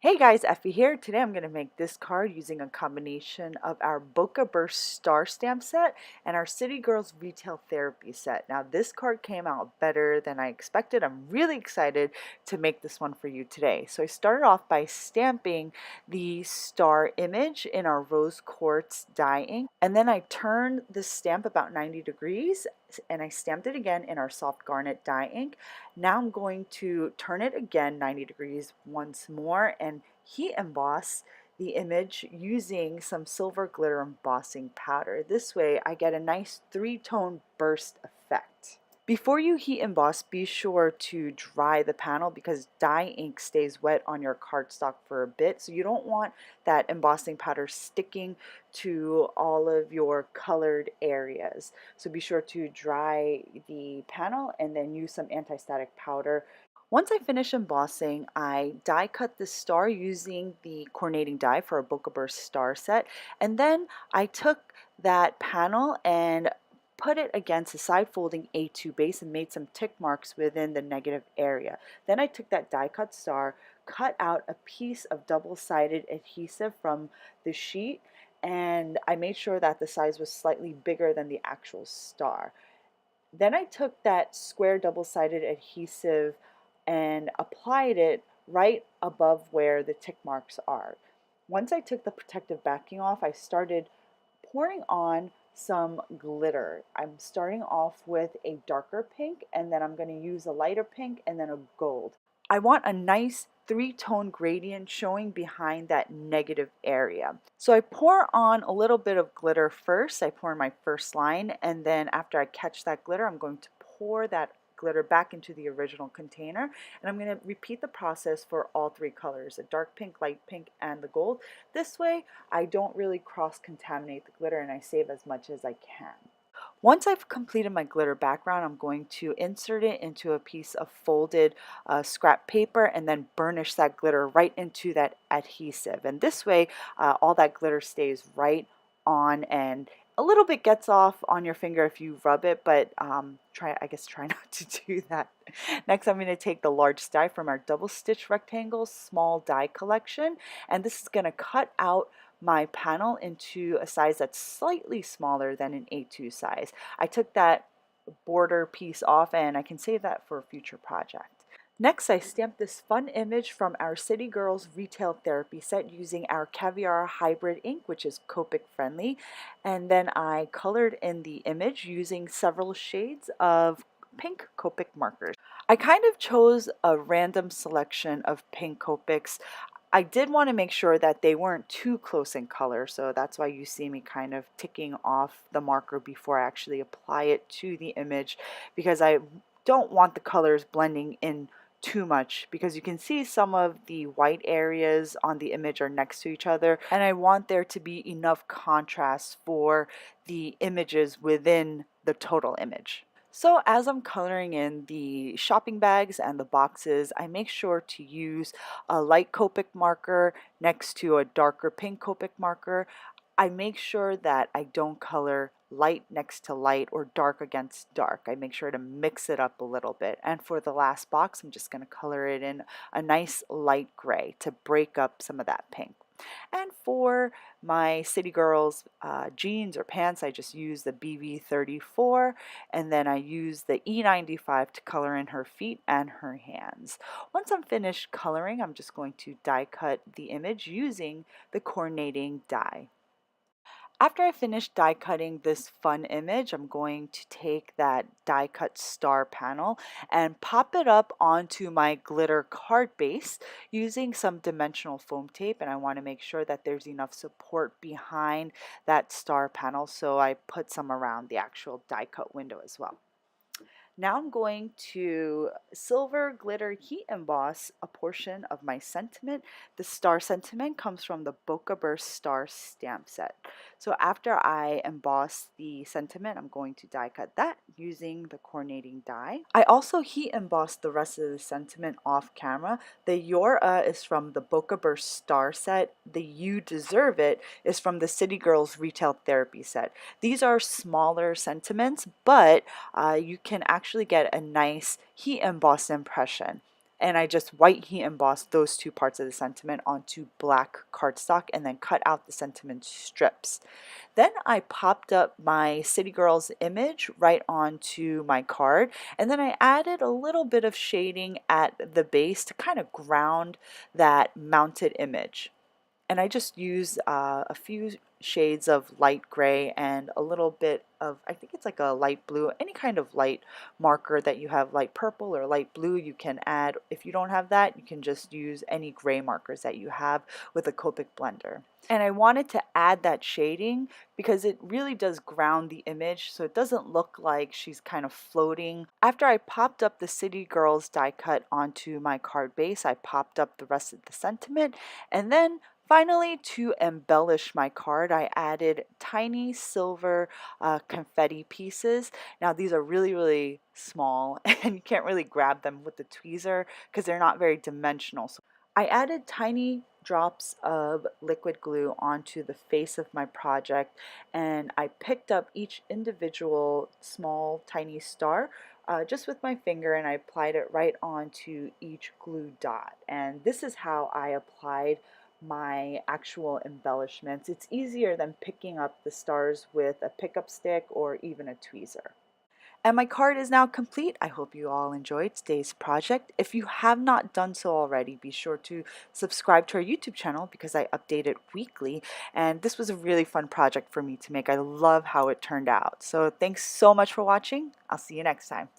Hey guys, Effie here. Today I'm going to make this card using a combination of our Bokeh Burst Star Stamp set and our City Girls Retail Therapy set. Now this card came out better than I expected. I'm really excited to make this one for you today. So I started off by stamping the star image in our Rose Quartz dye ink, and then I turned the stamp about 90 degrees and I stamped it again in our soft Garnet dye ink. Now I'm going to turn it again 90 degrees once more and heat emboss the image using some silver glitter embossing powder. This way I get a nice three-tone burst effect. Before you heat emboss, be sure to dry the panel because dye ink stays wet on your cardstock for a bit, so you don't want that embossing powder sticking to all of your colored areas. So be sure to dry the panel and then use some anti-static powder. Once I finish embossing, I die cut the star using the coordinating die for a Bokeh Burst star set, and then I took that panel and put it against a side folding A2 base and made some tick marks within the negative area. Then I took that die cut star, cut out a piece of double-sided adhesive from the sheet, and I made sure that the size was slightly bigger than the actual star. Then I took that square double-sided adhesive and applied it right above where the tick marks are. Once I took the protective backing off, I started pouring on some glitter. I'm starting off with a darker pink, and then I'm going to use a lighter pink and then a gold. I want a nice three-tone gradient showing behind that negative area. So I pour on a little bit of glitter first. I pour in my first line, and then after I catch that glitter, I'm going to pour that glitter back into the original container, and I'm going to repeat the process for all three colors, the dark pink, light pink, and the gold. This way I don't really cross-contaminate the glitter and I save as much as I can. Once I've completed my glitter background, I'm going to insert it into a piece of folded scrap paper and then burnish that glitter right into that adhesive. And this way, all that glitter stays right on, and a little bit gets off on your finger if you rub it, but try not to do that. Next, I'm going to take the large die from our double stitch rectangle small die collection, and this is going to cut out my panel into a size that's slightly smaller than an A2 size. I took that border piece off, and I can save that for a future project. Next, I stamped this fun image from our City Girls Retail Therapy set using our Caviar Hybrid ink, which is Copic friendly, and then I colored in the image using several shades of pink Copic markers. I kind of chose a random selection of pink Copics. I did want to make sure that they weren't too close in color, so that's why you see me kind of ticking off the marker before I actually apply it to the image, because I don't want the colors blending in too much, because you can see some of the white areas on the image are next to each other, and I want there to be enough contrast for the images within the total image. So as I'm coloring in the shopping bags and the boxes, I make sure to use a light Copic marker next to a darker pink Copic marker. I make sure that I don't color light next to light or dark against dark. I make sure to mix it up a little bit. And for the last box, I'm just going to color it in a nice light gray to break up some of that pink. And for my City Girls jeans or pants, I just use the BB34, and then I use the E95 to color in her feet and her hands. Once I'm finished coloring, I'm just going to die cut the image using the coordinating die. After I finish die cutting this fun image, I'm going to take that die cut star panel and pop it up onto my glitter card base using some dimensional foam tape, and I want to make sure that there's enough support behind that star panel, so I put some around the actual die cut window as well. Now I'm going to silver glitter heat emboss a portion of my sentiment. The star sentiment comes from the Bokeh Burst star stamp set. So after I emboss the sentiment, I'm going to die cut that using the coordinating die. I also heat embossed the rest of the sentiment off camera. The Your is from the Bokeh Burst star set. The You Deserve It is from the City Girls Retail Therapy set. These are smaller sentiments, but you can actually get a nice heat embossed impression. And I just white heat embossed those two parts of the sentiment onto black cardstock and then cut out the sentiment strips. Then I popped up my City Girls image right onto my card, and then I added a little bit of shading at the base to kind of ground that mounted image. And I just use a few shades of light gray and a little bit of, I think it's like a light blue, any kind of light marker that you have, light purple or light blue, you can add. If you don't have that, you can just use any gray markers that you have with a Copic blender. And I wanted to add that shading because it really does ground the image so it doesn't look like she's kind of floating. After I popped up the City Girls die cut onto my card base, I popped up the rest of the sentiment, and then finally, to embellish my card, I added tiny silver confetti pieces. Now these are really, really small and you can't really grab them with the tweezer because they're not very dimensional. So I added tiny drops of liquid glue onto the face of my project, and I picked up each individual small tiny star just with my finger, and I applied it right onto each glue dot. And this is how I applied my actual embellishments. It's easier than picking up the stars with a pickup stick or even a tweezer. And my card is now complete. I hope you all enjoyed today's project. If you have not done so already, be sure to subscribe to our YouTube channel because I update it weekly. And this was a really fun project for me to make. I love how it turned out. So thanks so much for watching. I'll see you next time.